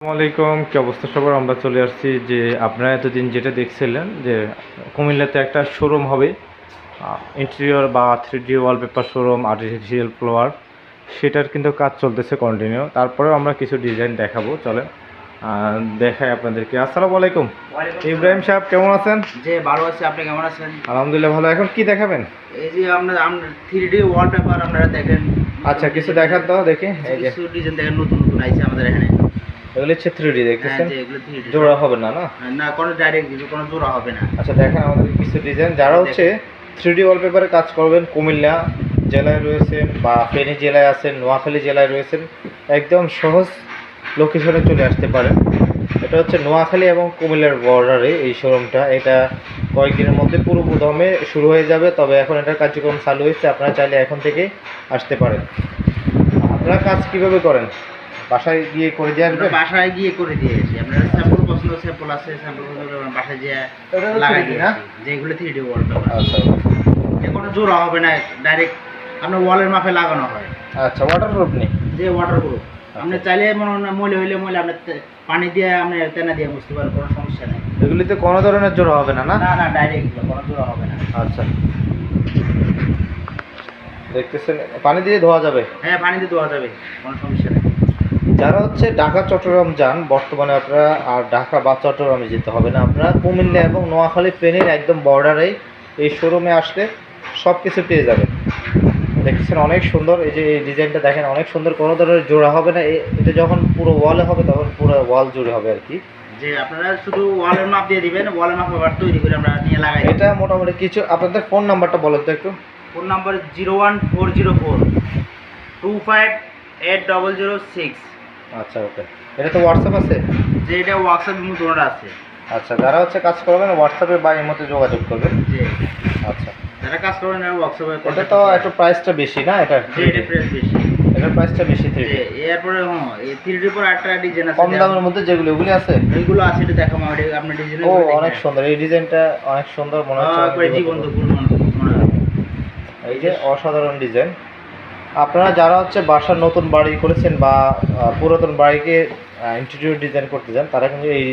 আসসালামাইকুম, কি অবস্থা সবার? আমরা চলে আসছি যে আপনারা এতদিন যেটা দেখছিলেন যে কুমিল্লাতে একটা শোরুম হবে, ইন্টেরিয়র বা 3D wallpaper showroom, artificial flower, সেটার কিন্তু কাজ চলতেছে কন্টিনিউ। তারপরেও আমরা কিছু ডিজাইন দেখাবো, চলে দেখাই আপনাদেরকে। আসসালামু আলাইকুম ইব্রাহিম সাহেব, কেমন আছেন? যে ভালো আছি, আপনি কেমন আছেন? আলহামদুলিল্লাহ ভালো। এখন কি দেখাবেন? এই যে আমরা 3D ওয়ালপেপার আপনারা দেখেন। আচ্ছা, কিছু দেখান তো দেখি। এই যে কিছু ডিজাইন দেখেন, নতুন নতুন আইছে আমাদের এখানে। এগুলো হচ্ছে 3D দেখতেছেন, যে এগুলো 3D জোড়া হবে না? না না, কোনো ডাইরেক্ট কোনো জোড়া হবে না। আচ্ছা, দেখেন আমাদের কিছু ডিজাইন। যারা হচ্ছে 3D ওয়ালপেপারে কাজ করবেন, কুমিল্লা জেলায় রয়েছেন বা ফেনী জেলায় আছেন, নোয়াখালী জেলায় রয়েছেন, একদম সহজ লোকেশনে চলে আসতে পারেন। এটা হচ্ছে নোয়াখালী এবং কুমিল্লার বর্ডারে এই শোরুমটা। এটা কয়েকদিনের মধ্যে পুরো দমে শুরু হয়ে যাবে, তবে এখন এটার কার্যক্রম চালু হয়েছে। আপনারা চাইলে এখন থেকে আসতে পারেন। আপনারা কাজ কিভাবে করেন? বাসায় গিয়ে করে দিয়ে আসবেন? বাসায় গিয়ে করে দিয়ে আসি। আপনারা স্যাম্পল পছন্দ, স্যাম্পল আছে, স্যাম্পল পছন্দ বাসায় গিয়ে লাগাই দিই না, যে এগুলো 3D ওয়ালপেপার। আচ্ছা, কোনো জোড়া হবে না, ডাইরেক্ট আপনার ওয়ালের মাপে লাগানো হয়। আচ্ছা, ওয়াটারপ্রুফ নেই? যে ওয়াটারপ্রুফ। আপনি চাইলে মলে হইলে আপনি পানি দিয়ে আপনি তেনা দিয়ে মুছতে পারেন, কোনো সমস্যা নেই। এগুলিতে কোনো ধরনের জোড়া হবে না? না না না, ডাইরেক্ট কোনো জোড়া হবে না। আচ্ছা, দেখতেছেন পানি দিয়ে ধোয়া যাবে? হ্যাঁ, পানি দিয়ে ধোয়া যাবে, কোনো সমস্যা নেই। যারা হচ্ছে ঢাকা চট্টগ্রাম যান বর্তমানে, আপনারা আর ঢাকা বা চট্টগ্রামে যেতে হবে না। আপনারা কুমিল্লা এবং নোয়াখালী ফেনীর একদম বর্ডারেই এই শোরুমে আসলে সব কিছু পেয়ে যাবেন। দেখছেন অনেক সুন্দর। এই যে এই ডিজাইনটা দেখেন, অনেক সুন্দর। কোনো ধরনের জোড়া হবে না। এটা যখন পুরো ওয়ালে হবে তখন পুরো ওয়াল জুড়ে হবে আর কি। যে আপনারা শুধু ওয়ালের মাপ দিয়ে দিবেন, ওয়ালের মাপ আবার তৈরি করে আমরা নিয়ে লাগাই। এটা মোটামুটি কিছু। আপনাদের ফোন নাম্বারটা বলেন তো একটু। Phone number 01404 2580006। আচ্ছা, ওকে। এটা তো হোয়াটসঅ্যাপ আছে? যে এটা হোয়াটসঅ্যাপ দুটোটা আছে। আচ্ছা, যারা হচ্ছে কাজ করবেন হোয়াটসঅ্যাপে বা এর মধ্যে যোগাযোগ করবেন। যে আচ্ছা, যারা কাজ করবেন হোয়াটসঅ্যাপে। এটা তো একটু প্রাইসটা বেশি না? এটা এটা প্রাইস বেশি, এটার প্রাইসটা বেশি। 3D এরপরে এই 3D পর একটা ডিজাইন আছে কম দামের মধ্যে যেগুলো, ওগুলি আছে? এইগুলো আছে, এটা দেখাবো আপনার ডিজাইন। ও, অনেক সুন্দর। এই ডিজাইনটা অনেক সুন্দর মনে হচ্ছে। জীবন তো মনে হয়। এই যে অসাধারণ ডিজাইন। আপনারা যারা হচ্ছে বাসার নতুন বাড়ি করেছেন বা পুরাতন বাড়িকে ইন্টেরিয়র ডিজাইন করতে চান, তারা কিন্তু এই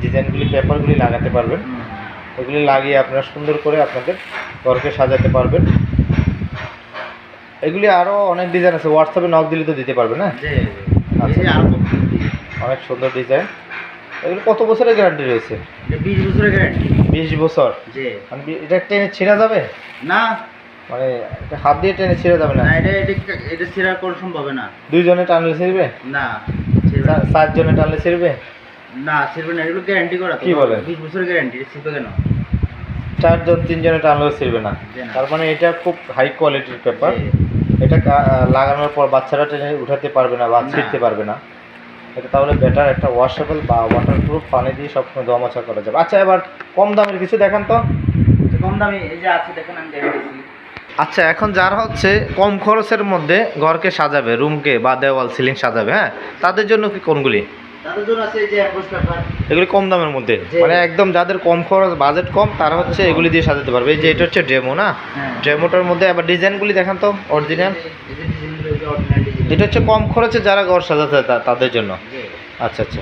ডিজাইনগুলি, পেপারগুলি লাগাতে পারবেন। এগুলি লাগিয়ে আপনারা সুন্দর করে আপনাদের ঘরকে সাজাতে পারবেন। এগুলি আরও অনেক ডিজাইন আছে, হোয়াটসঅ্যাপে নক দিলে তো দিতে পারবেন না? আচ্ছা, অনেক সুন্দর ডিজাইন। এগুলো কত বছরের গ্যারান্টি রয়েছে? 20 বছরের গ্যারান্টি। 20 বছর? জি। মানে এটা টেনে ছিঁড়া যাবে না, মানে এটা হাত দিয়ে টেনে ছিঁড়া যাবে না? এটা ছেঁড়া কোনো সম্ভব না। দুইজনে টানলে ছিঁড়বে? না, 4 জনে টানলে ছিঁড়বে? না, ছিঁড়বে না। এগুলো গ্যারান্টি করা। কি বলেন? 20 বছরের গ্যারান্টি, ছিঁড়বে কেন? 4 জন 3 জনে টানলেও ছিঁড়বে না? তার মানে এটা খুব হাই কোয়ালিটির পেপার। এটা লাগানোর পর বাচ্চারা টেনে উঠাতে পারবে না বা ছিঁড়তে পারবে না। এটা তাহলে বেটার একটা ওয়াশেবল বা ওয়াটারপ্রুফ, পানি দিয়ে সবসময় ধোয়া মোছা করা যাবে। আচ্ছা, এবার কম দামের কিছু দেখান তো। কম দামি এই যে আছে, দেখেন আমি দেখাচ্ছি। আচ্ছা, এখন যারা হচ্ছে কম খরচের মধ্যে ঘরকে সাজাবে, রুমকে বা দেওয়াল সিলিং সাজাবে, হ্যাঁ, তাদের জন্য কি কোনগুলি? তাদের জন্য আছে এই যে অ্যাম্বুশ পেপার। এগুলি কম দামের মধ্যে, মানে একদম যাদের কম খরচ, বাজেট কম, তারা হচ্ছে এগুলি দিয়ে সাজাতে পারবে। এই যে এটা হচ্ছে ডেমো না? ডেমোটার মধ্যে আবার ডিজাইনগুলি দেখান তো, অরিজিনাল। এটা হচ্ছে কম খরচে যারা ঘর সাজাতে তাদের জন্য। আচ্ছা আচ্ছা,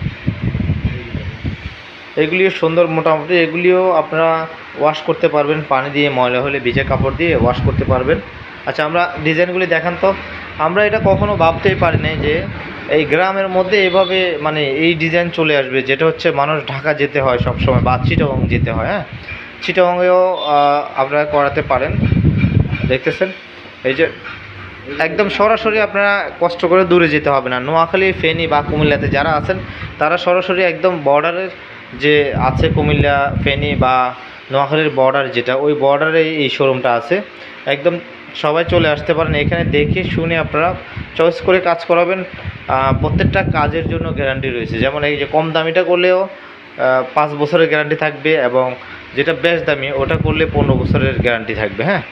এগুলিও সুন্দর মোটামুটি। এগুলিও আপনারা ওয়াশ করতে পারবেন, পানি দিয়ে, ময়লা হলে ভিজে কাপড় দিয়ে ওয়াশ করতে পারবেন। আচ্ছা, আমরা ডিজাইনগুলি দেখান তো। আমরা এটা কখনো ভাবতেই পারিনি যে এই গ্রামের মধ্যে এভাবে মানে এই ডিজাইন চলে আসবে, যেটা হচ্ছে মানুষ ঢাকা যেতে হয় সবসময় বা চিটাগং যেতে হয়। হ্যাঁ, চিটাগংয়েও আপনারা করাতে পারেন। দেখতেছেন এই যে একদম সরাসরি আপনারা কষ্ট করে দূরে যেতে হবে না। নোয়াখালী, ফেনী বা কুমিল্লাতে যারা আছেন, তারা সরাসরি একদম বর্ডারের যে আছে, কুমিল্লা, ফেনী বা নোয়াখালীর বর্ডার যেটা, ওই বর্ডারে এই শোরুমটা আছে। একদম সবাই চলে আসতে পারেন। এখানে দেখে শুনে আপনারা চয়েস করে কাজ করাবেন। প্রত্যেকটা কাজের জন্য গ্যারান্টি রয়েছে। যেমন এই যে কম দামিটা করলেও 5 বছরের গ্যারান্টি থাকবে, এবং যেটা বেশ দামি ওটা করলে 15 বছরের গ্যারান্টি থাকবে। হ্যাঁ,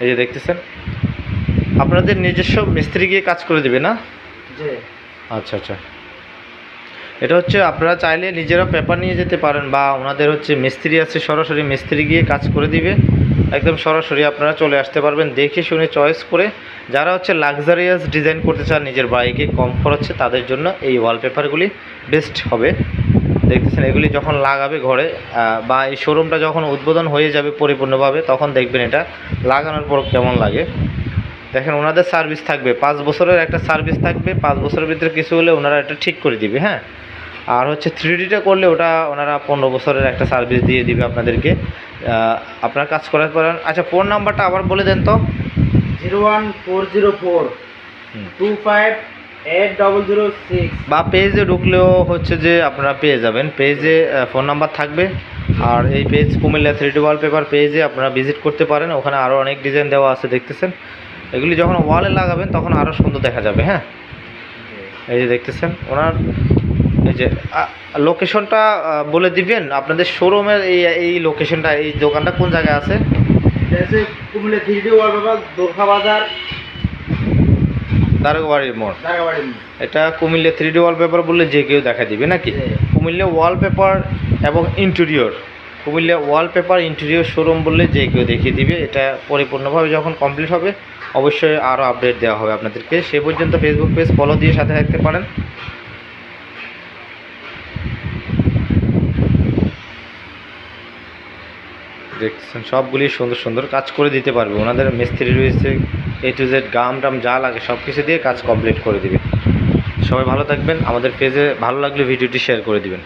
এই যে দেখতেছেন, আপনাদের নিজস্ব মিস্ত্রি গিয়ে কাজ করে দেবে না? আচ্ছা আচ্ছা, এটা হচ্ছে আপনারা চাইলে নিজেরা পেপার নিয়ে যেতে পারেন, বা ওনাদের হচ্ছে মিস্ত্রি আছে, সরাসরি মিস্ত্রি গিয়ে কাজ করে দিবে একদম সরাসরি আপনারা চলে আসতে পারবেন, দেখে শুনে চয়েস করে। যারা হচ্ছে লাক্সারিয়াস ডিজাইন করতে চান নিজের বাইকে কম খরচে, তাদের জন্য এই ওয়ালপেপারগুলি বেস্ট হবে। দেখতেছেন এগুলি যখন লাগাবে ঘরে বা এই শোরুমটা যখন উদ্বোধন হয়ে যাবে পরিপূর্ণভাবে, তখন দেখবেন এটা লাগানোর পর কেমন লাগে। দেখেন ওনাদের সার্ভিস থাকবে 5 বছরের একটা সার্ভিস থাকবে, 5 বছরের ভিতরে কিছু হলে ওনারা এটা ঠিক করে দিবে। হ্যাঁ, আর হচ্ছে 3Dটা করলে ওটা ওনারা 15 বছরের একটা সার্ভিস দিয়ে দিবে আপনাদেরকে, আপনার কাজ করার পর। আচ্ছা, ফোন নাম্বারটা আবার বলে দেন তো। 01404 258006। বা পেজে ঢুকলেও হচ্ছে যে আপনারা পেয়ে যাবেন, পেজে ফোন নাম্বার থাকবে। আর এই পেজ কুমিল্লা 3D ওয়ালপেপার পেজে আপনারা ভিজিট করতে পারেন, ওখানে আরও অনেক ডিজাইন দেওয়া আছে দেখতেছেন। এগুলি যখন ওয়ালে লাগাবেন তখন আরও সুন্দর দেখা যাবে। হ্যাঁ, এই যে দেখতেছেন ওনার এই যে লোকেশনটা বলে দিবেন আপনাদের শোরুমের, এই লোকেশনটা, এই দোকানটা কোন জায়গায় আছে? এটা হচ্ছে কুমিল্লা 3D ওয়ালপেপার, দোরখা বাজার, দারোগাবাড়ির মোড়। ঢাকাবাড়ি। এটা কুমিল্লা 3D ওয়ালপেপার বললে যে কেউ দেখা দিবে নাকি? কুমিল্লা ওয়ালপেপার এবং interior, Comilla wallpaper interior showroom বললে যে কেউ দেখিয়ে দিবে। এটা পরিপূর্ণভাবে যখন কমপ্লিট হবে অবশ্যই আরও আপডেট দেওয়া হবে আপনাদেরকে। সে পর্যন্ত ফেসবুক পেজ ফলো দিয়ে সাথে থাকতে পারেন। দেখতেছেন সবগুলি সুন্দর সুন্দর কাজ করে দিতে পারবে, ওনাদের মিস্ত্রি রয়েছে, A to Z গাম টাম যা লাগে সব কিছু দিয়ে কাজ কমপ্লিট করে দিবে। সবাই ভালো থাকবেন, আমাদের পেজে ভালো লাগলে ভিডিওটি শেয়ার করে দিবেন।